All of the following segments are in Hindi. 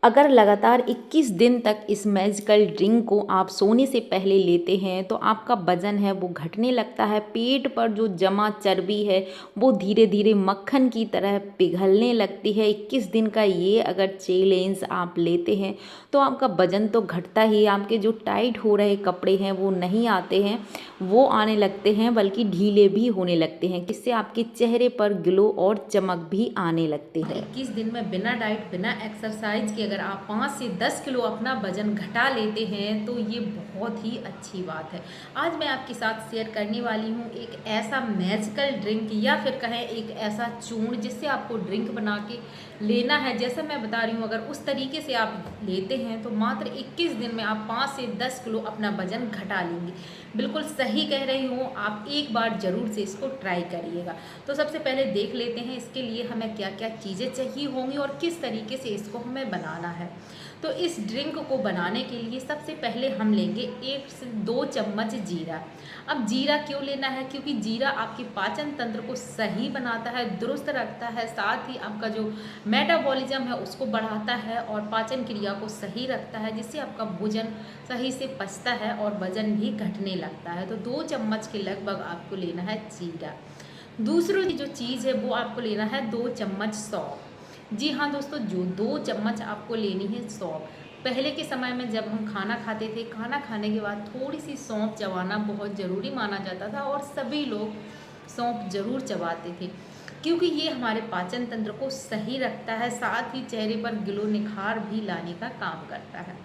अगर लगातार 21 दिन तक इस मैजिकल ड्रिंक को आप सोने से पहले लेते हैं तो आपका वज़न है वो घटने लगता है। पेट पर जो जमा चर्बी है वो धीरे धीरे मक्खन की तरह पिघलने लगती है। 21 दिन का ये अगर चैलेंज आप लेते हैं तो आपका वज़न तो घटता ही, आपके जो टाइट हो रहे कपड़े हैं वो नहीं आते हैं, वो आने लगते हैं, बल्कि ढीले भी होने लगते हैं, जिससे आपके चेहरे पर ग्लो और चमक भी आने लगते हैं। 21 दिन में बिना डाइट बिना एक्सरसाइज के अगर आप 5 से 10 किलो अपना वजन घटा लेते हैं तो ये बहुत ही अच्छी बात है। आज मैं आपके साथ शेयर करने वाली हूँ एक ऐसा मैजिकल ड्रिंक या फिर कहें एक ऐसा चूर्ण जिससे आपको ड्रिंक बना के लेना है। जैसा मैं बता रही हूँ, अगर उस तरीके से आप लेते हैं तो मात्र 21 दिन में आप 5 से 10 किलो अपना वजन घटा लेंगे। बिल्कुल सही कह रही हूँ, आप एक बार ज़रूर से इसको ट्राई करिएगा। तो सबसे पहले देख लेते हैं इसके लिए हमें क्या क्या चीज़ें चाहिए होंगी और किस तरीके से इसको हमें बनाना है। तो इस ड्रिंक को बनाने के लिए सबसे पहले हम लेंगे 1 से 2 चम्मच जीरा। अब जीरा क्यों लेना है? क्योंकि जीरा आपके पाचन तंत्र को सही बनाता है, दुरुस्त रखता है, साथ ही आपका जो मेटाबॉलिज्म है उसको बढ़ाता है और पाचन क्रिया को सही रखता है, जिससे आपका भोजन सही से पचता है और वजन भी घटने लगता है। तो 2 चम्मच के लगभग आपको लेना है जीरा। दूसरी जो चीज़ है वो आपको लेना है 2 चम्मच सौंफ। जी हाँ दोस्तों, जो 2 चम्मच आपको लेनी है सौंफ। पहले के समय में जब हम खाना खाते थे, खाना खाने के बाद थोड़ी सी सौंफ चबाना बहुत ज़रूरी माना जाता था और सभी लोग सौंफ ज़रूर चबाते थे, क्योंकि ये हमारे पाचन तंत्र को सही रखता है, साथ ही चेहरे पर ग्लो निखार भी लाने का काम करता है।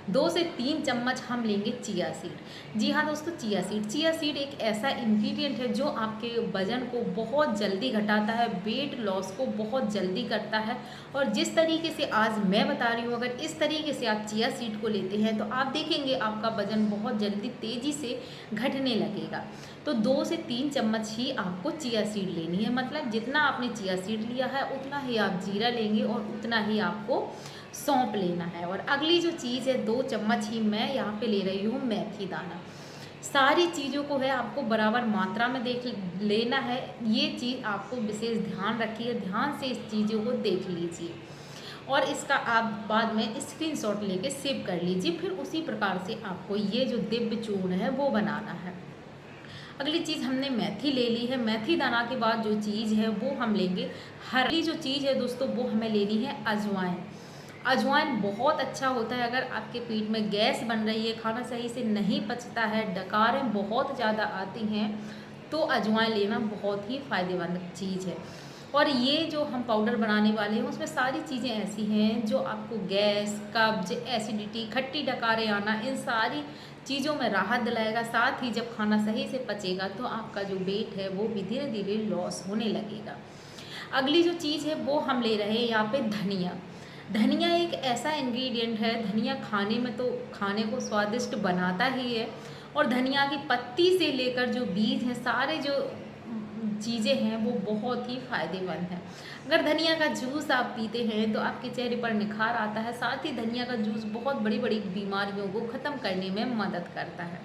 2 से 3 चम्मच हम लेंगे चिया सीड। जी हाँ दोस्तों, चिया सीड एक ऐसा इंग्रेडिएंट है जो आपके वजन को बहुत जल्दी घटाता है, वेट लॉस को बहुत जल्दी करता है। और जिस तरीके से आज मैं बता रही हूँ, अगर इस तरीके से आप चिया सीड को लेते हैं तो आप देखेंगे आपका वजन बहुत जल्दी तेज़ी से घटने लगेगा। तो 2 से 3 चम्मच ही आपको चिया सीड लेनी है, मतलब जितना आपने चिया सीड लिया है उतना ही आप जीरा लेंगे और उतना ही आपको सौंप लेना है। और अगली जो चीज़ है 2 चम्मच ही मैं यहाँ पे ले रही हूँ मेथी दाना। सारी चीज़ों को है आपको बराबर मात्रा में देख लेना है। ये चीज़ आपको विशेष ध्यान रखिए, ध्यान से इस चीज़ों को देख लीजिए और इसका आप बाद में स्क्रीनशॉट लेके सेव कर लीजिए। फिर उसी प्रकार से आपको ये जो दिव्य चूर्ण है वो बनाना है। अगली चीज़ हमने मेथी ले ली है। मेथी दाना के बाद जो चीज़ है वो हम लेंगे हरी जो चीज़ है दोस्तों, वो हमें लेनी है अजवाइन। अजवाइन बहुत अच्छा होता है अगर आपके पेट में गैस बन रही है, खाना सही से नहीं पचता है, डकारें बहुत ज़्यादा आती हैं, तो अजवाइन लेना बहुत ही फ़ायदेमंद चीज़ है। और ये जो हम पाउडर बनाने वाले हैं उसमें सारी चीज़ें ऐसी हैं जो आपको गैस, कब्ज, एसिडिटी, खट्टी डकारें आना, इन सारी चीज़ों में राहत दिलाएगा। साथ ही जब खाना सही से पचेगा तो आपका जो वेट है वो भी धीरे धीरे लॉस होने लगेगा। अगली जो चीज़ है वो हम ले रहे हैं यहाँ पे धनिया। धनिया एक ऐसा इंग्रेडिएंट है, धनिया खाने में तो खाने को स्वादिष्ट बनाता ही है, और धनिया की पत्ती से लेकर जो बीज हैं, सारे जो चीज़ें हैं वो बहुत ही फ़ायदेमंद हैं। अगर धनिया का जूस आप पीते हैं तो आपके चेहरे पर निखार आता है। साथ ही धनिया का जूस बहुत बड़ी बड़ी बीमारियों को ख़त्म करने में मदद करता है।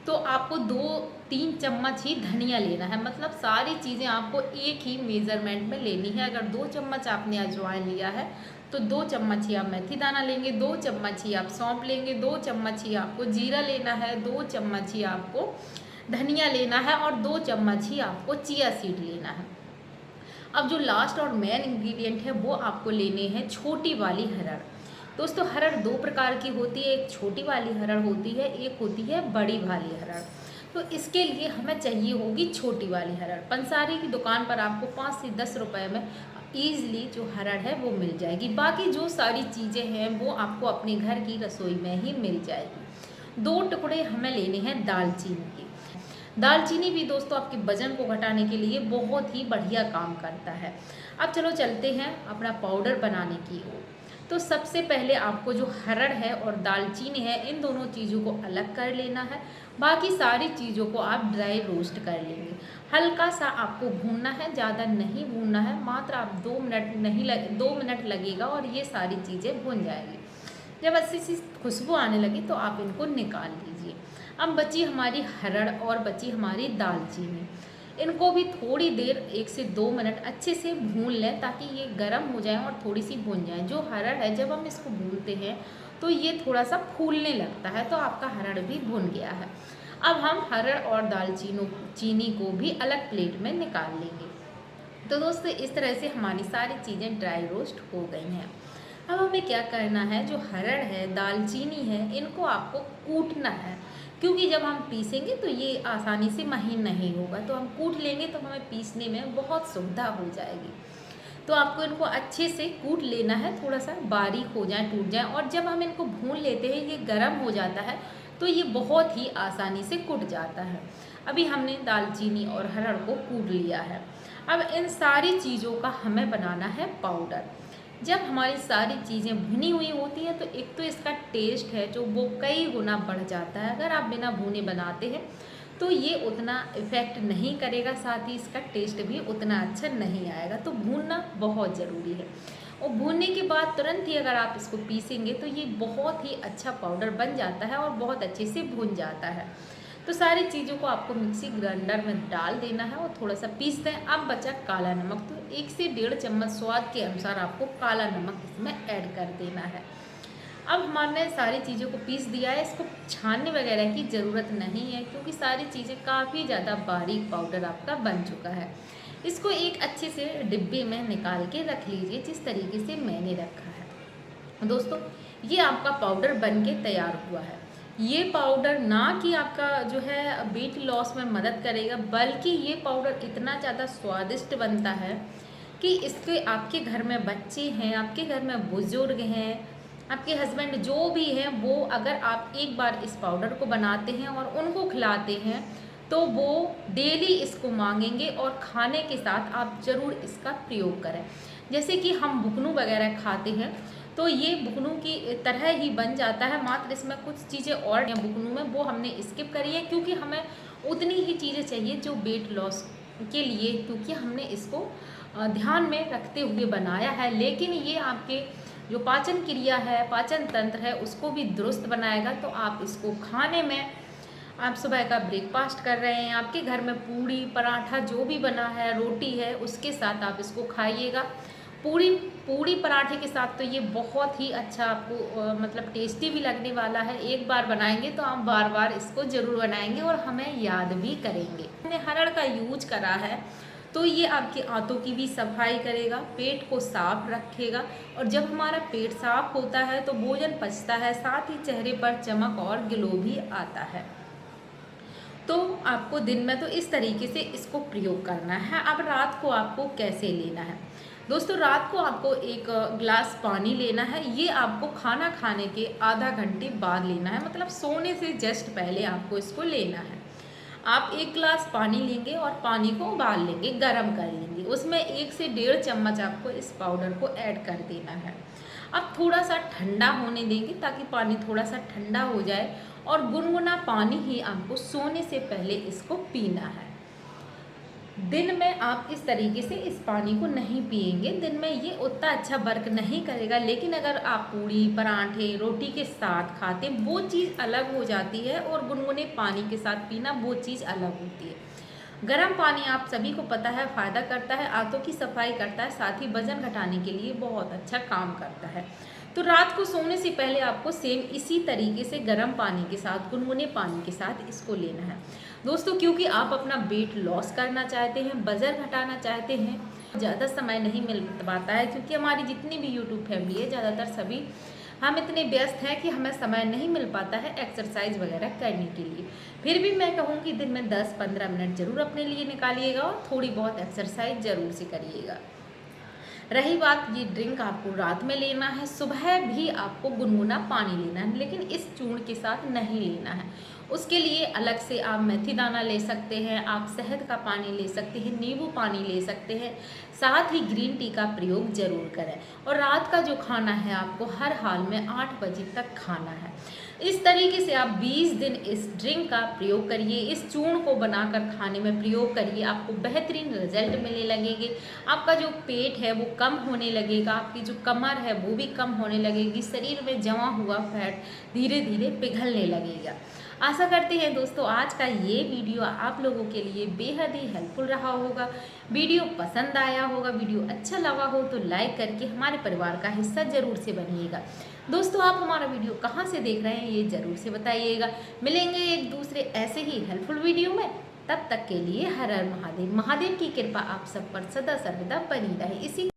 तो आपको 2-3 चम्मच ही धनिया लेना है, मतलब सारी चीज़ें आपको एक ही मेज़रमेंट में लेनी है। अगर 2 चम्मच आपने अजवाइन लिया है तो 2 चम्मच ही आप मेथी दाना लेंगे, 2 चम्मच ही आप सौंफ लेंगे, 2 चम्मच ही आपको जीरा लेना है, 2 चम्मच ही आपको धनिया लेना है और 2 चम्मच ही आपको चिया सीड लेना है। अब जो लास्ट और मेन इंग्रेडिएंट है वो आपको लेने हैं छोटी वाली हरड़। दोस्तों, हरड़ 2 प्रकार की होती है, एक छोटी वाली हरड़ होती है, एक होती है बड़ी वाली हरड़। तो इसके लिए हमें चाहिए होगी छोटी वाली हरड़। पंसारी की दुकान पर आपको 5 से 10 रुपए में ईज़िली जो हरड़ है वो मिल जाएगी। बाकी जो सारी चीज़ें हैं वो आपको अपने घर की रसोई में ही मिल जाएगी। 2 टुकड़े हमें लेने हैं दालचीनी के। दालचीनी भी दोस्तों आपके वजन को घटाने के लिए बहुत ही बढ़िया काम करता है। अब चलो चलते हैं अपना पाउडर बनाने की ओर। तो सबसे पहले आपको जो हरड़ है और दालचीनी है, इन दोनों चीज़ों को अलग कर लेना है। बाकी सारी चीज़ों को आप ड्राई रोस्ट कर लेंगे। हल्का सा आपको भूनना है, ज़्यादा नहीं भूनना है, मात्र आप 2 मिनट नहीं 2 मिनट लगेगा और ये सारी चीज़ें भून जाएगी। जब अच्छी सी खुशबू आने लगी तो आप इनको निकाल लीजिए। अब बची हमारी हरड़ और बची हमारी दालचीनी। इनको भी थोड़ी देर 1 से 2 मिनट अच्छे से भून लें ताकि ये गर्म हो जाएँ और थोड़ी सी भून जाएँ। जो हरड़ है जब हम इसको भूनते हैं तो ये थोड़ा सा फूलने लगता है, तो आपका हरड़ भी भुन गया है। अब हम हरड़ और चीनी को भी अलग प्लेट में निकाल लेंगे। तो दोस्तों इस तरह से हमारी सारी चीज़ें ड्राई रोस्ट हो गई हैं। अब हमें क्या करना है, जो हरड़ है, दालचीनी है, इनको आपको कूटना है, क्योंकि जब हम पीसेंगे तो ये आसानी से महीन नहीं होगा। तो हम कूट लेंगे तो हमें पीसने में बहुत सुविधा हो जाएगी। तो आपको इनको अच्छे से कूट लेना है, थोड़ा सा बारीक हो जाए, टूट जाए। और जब हम इनको भून लेते हैं ये गर्म हो जाता है तो ये बहुत ही आसानी से कुट जाता है। अभी हमने दालचीनी और हरड़ को कूट लिया है। अब इन सारी चीज़ों का हमें बनाना है पाउडर। जब हमारी सारी चीज़ें भुनी हुई होती हैं तो एक तो इसका टेस्ट है जो वो कई गुना बढ़ जाता है। अगर आप बिना भुने बनाते हैं तो ये उतना इफ़ेक्ट नहीं करेगा, साथ ही इसका टेस्ट भी उतना अच्छा नहीं आएगा। तो भूनना बहुत ज़रूरी है, और भूनने के बाद तुरंत ही अगर आप इसको पीसेंगे तो ये बहुत ही अच्छा पाउडर बन जाता है और बहुत अच्छे से भुन जाता है। तो सारी चीज़ों को आपको मिक्सी ग्राइंडर में डाल देना है और थोड़ा सा पीस दें। अब बचा काला नमक, तो 1 से 1.5 चम्मच स्वाद के अनुसार आपको काला नमक इसमें ऐड कर देना है। अब हमने सारी चीज़ों को पीस दिया है, इसको छानने वगैरह की ज़रूरत नहीं है क्योंकि सारी चीज़ें काफ़ी ज़्यादा बारीक पाउडर आपका बन चुका है। इसको एक अच्छे से डिब्बे में निकाल के रख लीजिए जिस तरीके से मैंने रखा है। दोस्तों ये आपका पाउडर बन के तैयार हुआ है। ये पाउडर ना कि आपका जो है वेट लॉस में मदद करेगा, बल्कि ये पाउडर इतना ज़्यादा स्वादिष्ट बनता है कि इसके आपके घर में बच्चे हैं, आपके घर में बुजुर्ग हैं, आपके हस्बैंड जो भी हैं, वो अगर आप एक बार इस पाउडर को बनाते हैं और उनको खिलाते हैं तो वो डेली इसको मांगेंगे और खाने के साथ आप ज़रूर इसका प्रयोग करें। जैसे कि हम बुकनू वगैरह खाते हैं तो ये बुकनू की तरह ही बन जाता है, मात्र इसमें कुछ चीज़ें और हैं बुकनू में, वो हमने स्किप करी है क्योंकि हमें उतनी ही चीज़ें चाहिए जो वेट लॉस के लिए, क्योंकि हमने इसको ध्यान में रखते हुए बनाया है। लेकिन ये आपके जो पाचन क्रिया है, पाचन तंत्र है, उसको भी दुरुस्त बनाएगा। तो आप इसको खाने में, आप सुबह का ब्रेकफास्ट कर रहे हैं, आपके घर में पूड़ी पराठा जो भी बना है, रोटी है, उसके साथ आप इसको खाइएगा। पूड़ी पराठे के साथ तो ये बहुत ही अच्छा आपको मतलब टेस्टी भी लगने वाला है। एक बार बनाएंगे तो आप बार बार इसको ज़रूर बनाएंगे और हमें याद भी करेंगे। हमने हरड़ का यूज करा है तो ये आपके आंतों की भी सफाई करेगा, पेट को साफ रखेगा, और जब हमारा पेट साफ होता है तो भोजन पचता है, साथ ही चेहरे पर चमक और ग्लो भी आता है। तो आपको दिन में तो इस तरीके से इसको प्रयोग करना है। अब रात को आपको कैसे लेना है दोस्तों, रात को आपको 1 गिलास पानी लेना है। ये आपको खाना खाने के आधा घंटे बाद लेना है, मतलब सोने से जस्ट पहले आपको इसको लेना है। आप 1 गिलास पानी लेंगे और पानी को उबाल लेंगे, गरम कर लेंगे, उसमें 1 से 1.5 चम्मच आपको इस पाउडर को ऐड कर देना है। अब थोड़ा सा ठंडा होने देंगे ताकि पानी थोड़ा सा ठंडा हो जाए, और गुनगुना पानी ही आपको सोने से पहले इसको पीना है। दिन में आप इस तरीके से इस पानी को नहीं पिएंगे, दिन में ये उतना अच्छा वर्क नहीं करेगा। लेकिन अगर आप पूड़ी पराठे रोटी के साथ खाते वो चीज़ अलग हो जाती है, और गुनगुने पानी के साथ पीना वो चीज़ अलग होती है। गर्म पानी आप सभी को पता है फ़ायदा करता है, आंतों की सफाई करता है, साथ ही वजन घटाने के लिए बहुत अच्छा काम करता है। तो रात को सोने से पहले आपको सेम इसी तरीके से गर्म पानी के साथ, गुनगुने पानी के साथ इसको लेना है दोस्तों, क्योंकि आप अपना वेट लॉस करना चाहते हैं, वजन घटाना चाहते हैं। ज़्यादा समय नहीं मिल पाता है क्योंकि हमारी जितनी भी यूट्यूब फैमिली है, ज़्यादातर सभी हम इतने व्यस्त हैं कि हमें समय नहीं मिल पाता है एक्सरसाइज वगैरह करने के लिए। फिर भी मैं कहूँगी दिन में 10-15 मिनट ज़रूर अपने लिए निकालिएगा और थोड़ी बहुत एक्सरसाइज ज़रूर से करिएगा। रही बात, ये ड्रिंक आपको रात में लेना है, सुबह भी आपको गुनगुना पानी लेना है, लेकिन इस चूर्ण के साथ नहीं लेना है। उसके लिए अलग से आप मेथी दाना ले सकते हैं, आप शहद का पानी ले सकते हैं, नींबू पानी ले सकते हैं, साथ ही ग्रीन टी का प्रयोग ज़रूर करें। और रात का जो खाना है आपको हर हाल में 8 बजे तक खाना है। इस तरीके से आप 20 दिन इस ड्रिंक का प्रयोग करिए, इस चूर्ण को बनाकर खाने में प्रयोग करिए, आपको बेहतरीन रिजल्ट मिलने लगेंगे। आपका जो पेट है वो कम होने लगेगा, आपकी जो कमर है वो भी कम होने लगेगी, शरीर में जमा हुआ फैट धीरे धीरे पिघलने लगेगा। आशा करते हैं दोस्तों आज का ये वीडियो आप लोगों के लिए बेहद ही हेल्पफुल रहा होगा। वीडियो पसंद आया होगा, वीडियो अच्छा लगा हो तो लाइक करके हमारे परिवार का हिस्सा ज़रूर से बनिएगा। दोस्तों आप हमारा वीडियो कहाँ से देख रहे हैं ये ज़रूर से बताइएगा। मिलेंगे एक दूसरे ऐसे ही हेल्पफुल वीडियो में, तब तक के लिए हर हर महादेव। महादेव की कृपा आप सब पर सदा सर्वदा बनी रहे। इसी